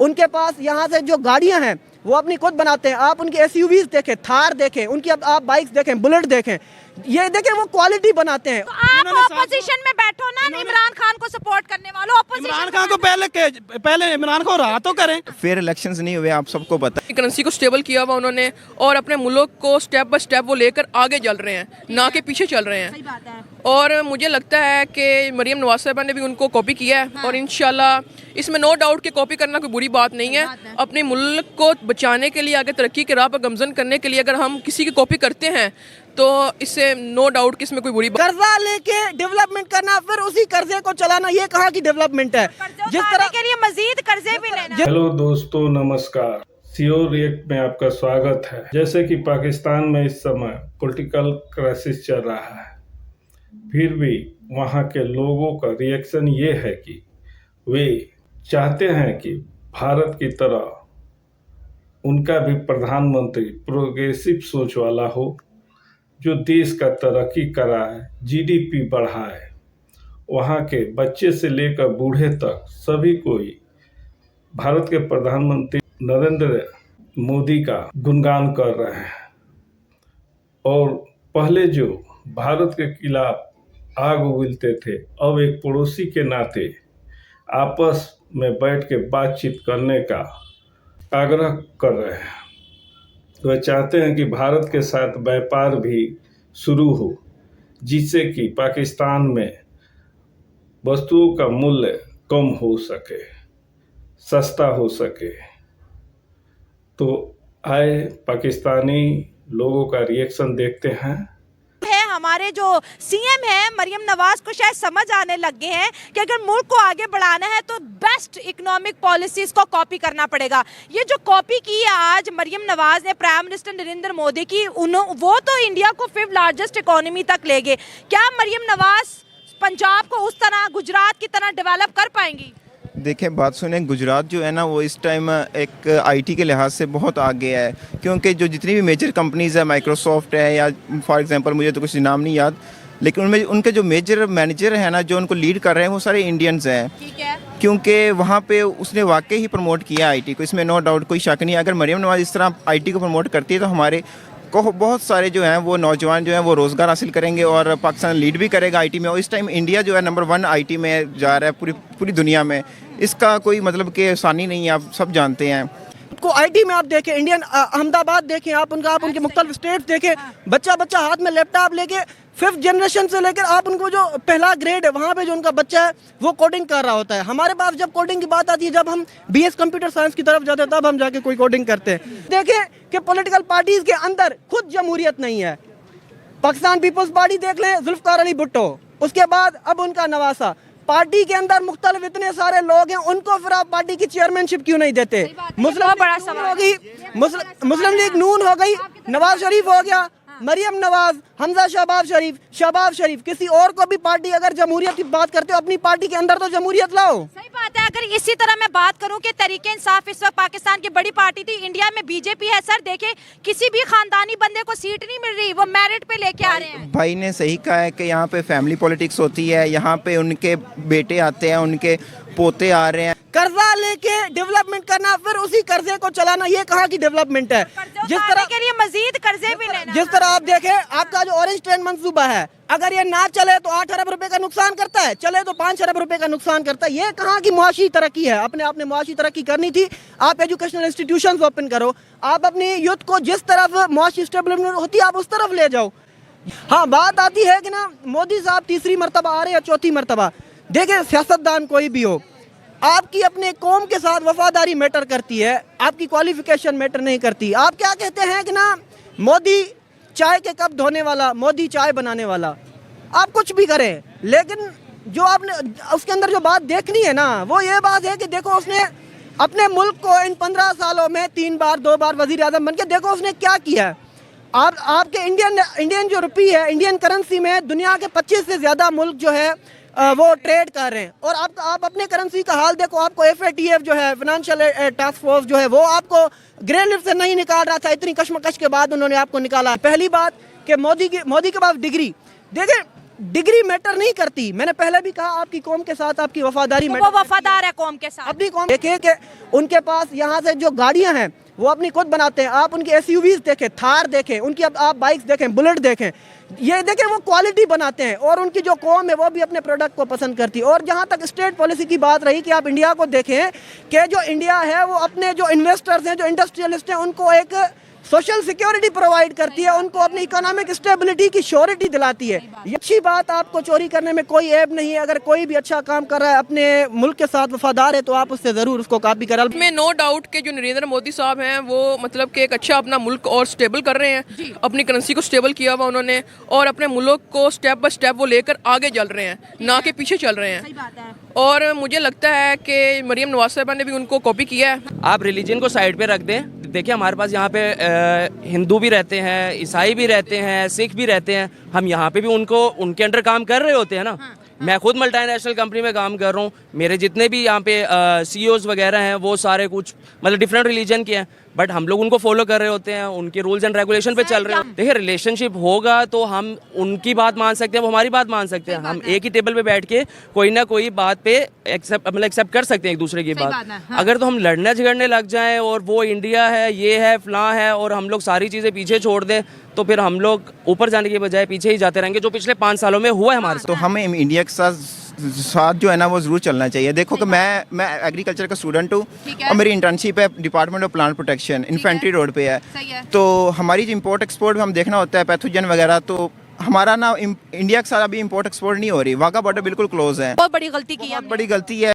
उनके पास यहाँ से जो गाड़ियाँ हैं वो अपनी खुद बनाते हैं। आप उनकी एसयूवीज देखें, थार देखें, उनकी आप बाइक्स देखें, बुलेट देखें, ये देखें वो क्वालिटी बनाते हैं। तो आप ऑपोजिशन में बैठो ना, इमरान खान को सपोर्ट करने वालों, इमरान खान को पहले इमरान को राह तो करें। फेयर इलेक्शंस नहीं हुए, आप सबको पता है। करेंसी को स्टेबल किया हुआ उन्होंने और अपने मुल्क को स्टेप बाय स्टेप वो लेकर आगे चल रहे हैं, ना कि पीछे चल रहे हैं। सही बात है। और मुझे लगता है कि मरियम नवाज साहिबा ने भी उनको कॉपी किया है। हाँ। और इंशाल्लाह इसमें नो डाउट कि कॉपी करना कोई बुरी बात नहीं है। अपने मुल्क को बचाने के लिए, आगे तरक्की के राह पर गमजन करने के लिए अगर हम किसी की कॉपी करते हैं तो इससे नो डाउट कि इसमें कोई बुरी बात। कर्जा लेके डेवलपमेंट करना, फिर उसी कर्जे को चलाना, ये कहाँ की डेवलपमेंट है? जिस तरह के लिए मजीद कर्जे भी लेना। हेलो दोस्तों, नमस्कार। सीओ रिएक्ट में आपका स्वागत है। जैसे कि पाकिस्तान में इस समय पॉलिटिकल क्राइसिस चल रहा है, फिर भी वहाँ के लोगों का रिएक्शन ये है कि वे चाहते हैं कि भारत की तरह उनका भी प्रधानमंत्री प्रोग्रेसिव सोच वाला हो, जो देश का तरक्की कराए, जीडीपी बढ़ाए, वहाँ के बच्चे से लेकर बूढ़े तक सभी कोई भारत के प्रधानमंत्री नरेंद्र मोदी का गुणगान कर रहे हैं। और पहले जो भारत के खिलाफ आग उगलते थे, अब एक पड़ोसी के नाते आपस में बैठ के बातचीत करने का आग्रह कर रहे हैं। वह चाहते हैं कि भारत के साथ व्यापार भी शुरू हो, जिससे कि पाकिस्तान में वस्तुओं का मूल्य कम हो सके, सस्ता हो सके। तो आए पाकिस्तानी लोगों का रिएक्शन देखते हैं। हमारे जो सीएम है मरियम नवाज को शायद समझ आने लग गए हैं कि अगर मुल्क को आगे बढ़ाना है तो बेस्ट इकोनॉमिक पॉलिसीज को कॉपी करना पड़ेगा। ये जो कॉपी की है आज मरियम नवाज ने प्राइम मिनिस्टर नरेंद्र मोदी की, वो तो इंडिया को 5th लार्जेस्ट इकोनॉमी तक ले गए। क्या मरियम नवाज पंजाब को उस तरह, गुजरात की तरह डेवलप कर पाएंगी? देखें, बात सुने, गुजरात जो है ना वो इस टाइम एक आईटी के लिहाज से बहुत आगे है, क्योंकि जो जितनी भी मेजर कंपनीज़ है, माइक्रोसॉफ्ट है या फॉर एग्जांपल मुझे तो कुछ नाम नहीं याद, लेकिन उनमें उनके जो मेजर मैनेजर हैं ना, जो उनको लीड कर रहे हैं, वो सारे इंडियंस हैं। ठीक है। क्योंकि वहाँ पे उसने वाकई ही प्रमोट किया आईटी को, इसमें नो डाउट, कोई शक नहीं। अगर मरियम नवाज इस तरह आईटी को प्रमोट करती है तो हमारे को बहुत सारे जो हैं वो नौजवान जो हैं वो रोज़गार हासिल करेंगे और पाकिस्तान लीड भी करेगा आईटी में। और इस टाइम इंडिया जो है नंबर 1 आईटी में जा रहा है पूरी दुनिया में। इसका कोई मतलब कि आसानी नहीं है, आप सब जानते हैं। को आईटी में आप देखें, इंडियन अहमदाबाद देखें, आप उनके मुख्तलिफ स्टेट देखें, बच्चा हाथ में लैपटॉप लेके 5th जनरेशन से लेकर आप उनको जो पहला ग्रेड है वहाँ पे जो उनका बच्चा है वो कोडिंग कर रहा होता है। हमारे पास जब कोडिंग की बात आती है, जब हम बीएस कंप्यूटर साइंस की तरफ जाते हैं, तब हम जाके कोई कोडिंग करते हैं। देखें कि पॉलिटिकल पार्टीज के अंदर खुद जमहूरियत नहीं है। पाकिस्तान पीपल्स पार्टी देख लें, जुल्फकार अली भुट्टो, उसके बाद अब उनका नवासा। पार्टी के अंदर मुख्तलिफ इतने सारे लोग हैं, उनको फिर आप पार्टी की चेयरमैनशिप क्यों नहीं देते? मुस्लिम लीग नून हो गई, नवाज शरीफ हो गया, मरियम नवाज, हमजा शहबाज शरीफ, किसी और को भी पार्टी अगर जमहूरियत की बात करते हो, अपनी पार्टी के अंदर तो जमहूरियत लाओ। सही बात है। अगर इसी तरह मैं बात करूं कि तरीके इंसाफ इस वक्त पाकिस्तान की बड़ी पार्टी थी, इंडिया में बीजेपी है। सर देखे, किसी भी खानदानी बंदे को सीट नहीं मिल रही, वो मेरिट पे लेके आ रहे हैं। भाई ने सही कहा है कि यहाँ पे फैमिली पॉलिटिक्स होती है, यहाँ पे उनके बेटे आते हैं, उनके पोते आ रहे हैं। कर्जा लेके डेवलपमेंट करना, फिर उसी कर्जे को चलाना, ये कहाँ की डेवलपमेंट है? जिस तरह के लिए मजीद कर्जे भी लेना। जिस तरह आप देखें, आपका जो ऑरेंज ट्रेन मंसूबा है, अगर ये ना चले तो 8 अरब रुपए का नुकसान करता है, चले तो 5 अरब रुपए का नुकसान करता है। ये कहाँ की मुआशी तरक्की है? अपने आपने मुआशी तरक्की करनी थी, आप एजुकेशनल इंस्टीट्यूशंस ओपन करो, आप अपनी यूथ को जिस तरफ मुआशी स्टेबलिटी होती है आप उस तरफ ले जाओ। हाँ, बात आती है कि ना मोदी साहब तीसरी मरतबा आ रहे हैं, चौथी मरतबा। देखें, सियासतदान कोई भी हो, आपकी अपने कौम के साथ वफादारी मैटर करती है, आपकी क्वालिफिकेशन मैटर नहीं करती। आप क्या कहते हैं कि ना मोदी चाय के कप धोने वाला, मोदी चाय बनाने वाला, आप कुछ भी करें, लेकिन जो आपने उसके अंदर जो बात देखनी है ना, वो ये बात है कि देखो उसने अपने मुल्क को इन 15 सालों में 3 बार 2 बार वजीर आज़म बन के देखो उसने क्या किया है। आपके इंडियन जो रुपी है, इंडियन करेंसी में दुनिया के 25 से ज़्यादा मुल्क जो है वो ट्रेड कर रहे हैं। और आप अपने करेंसी का हाल देखो, आपको FATF जो है, फाइनेंशियल टास्क फोर्स जो है, वो आपको ग्रे लिस्ट से नहीं निकाल रहा था, इतनी कशमकश के बाद उन्होंने आपको निकाला। पहली बात कि मोदी के पास डिग्री, देखें डिग्री मैटर नहीं करती। मैंने पहले भी कहा आपकी कौम के साथ आपकी वफादारी तो मैटर वो वफादार है कौम के साथ। अपनी कौम देखे कि उनके पास यहाँ से जो गाड़ियाँ हैं वो अपनी खुद बनाते हैं। आप उनकी एसयूवीज देखें, थार देखें, उनकी अब आप बाइक्स देखें, बुलेट देखें, ये देखें वो क्वालिटी बनाते हैं और उनकी जो कौम है वो भी अपने प्रोडक्ट को पसंद करती है। और जहाँ तक स्टेट पॉलिसी की बात रही कि आप इंडिया को देखें कि जो इंडिया है वो अपने जो इन्वेस्टर्स हैं, जो इंडस्ट्रियलिस्ट हैं, उनको एक सोशल सिक्योरिटी प्रोवाइड करती है, उनको अपनी इकोनॉमिक स्टेबिलिटी की श्योरिटी दिलाती है। ये अच्छी बात, आपको चोरी करने में कोई ऐब नहीं है। अगर कोई भी अच्छा काम कर रहा है, अपने मुल्क के साथ वफादार है, तो आप उससे ज़रूर उसको कॉपी करें। में नो डाउट के जो नरेंद्र मोदी साहब हैं वो मतलब कि एक अच्छा अपना मुल्क और स्टेबल कर रहे हैं, अपनी करेंसी को स्टेबल किया हुआ उन्होंने, और अपने मुल्क को स्टेप बाय स्टेप वो लेकर आगे चल रहे हैं, ना कि पीछे चल रहे हैं। और मुझे लगता है कि मरियम नवाज साहिबा ने भी उनको कॉपी किया है। आप रिलीजन को साइड पे रख दें। देखिए हमारे पास यहाँ पे हिंदू भी रहते हैं, ईसाई भी रहते हैं, सिख भी रहते हैं। हम यहाँ पे भी उनके अंडर काम कर रहे होते हैं ना। मैं खुद मल्टीनेशनल कंपनी में काम कर रहा हूँ। मेरे जितने भी यहाँ पे सीईओज वगैरह हैं वो सारे कुछ मतलब डिफरेंट रिलीजन के हैं, बट हम लोग उनको फॉलो कर रहे होते हैं, उनके रूल्स एंड रेगुलेशन पे चल रहे हैं। देखिए रिलेशनशिप होगा तो हम उनकी बात मान सकते हैं, वो हमारी बात मान सकते हैं। हम एक ही टेबल पे बैठ के कोई ना कोई बात पे एक्सेप्ट कर सकते हैं एक दूसरे की बात। अगर तो हम लड़ने झगड़ने लग जाएं और वो इंडिया है, ये है, फलां है, और हम लोग सारी चीज़ें पीछे छोड़ दें, तो फिर हम लोग ऊपर जाने के बजाय पीछे ही जाते रहेंगे, जो पिछले 5 सालों में हुआ है हमारे साथ। तो हमें इंडिया के साथ जो है ना वो ज़रूर चलना चाहिए। देखो कि मैं एग्रीकल्चर का स्टूडेंट हूँ और मेरी इंटर्नशिप है department of plant protection, infantry road पे है। तो हमारी जो इम्पोर्ट एक्सपोर्ट हम देखना होता है पैथोजन वगैरह, तो हमारा ना इंडिया के साथ अभी इम्पोर्ट एक्सपोर्ट नहीं हो रही। वाघा बॉर्डर बिल्कुल क्लोज है। बहुत बड़ी गलती की है बहुत बड़ी गलती है।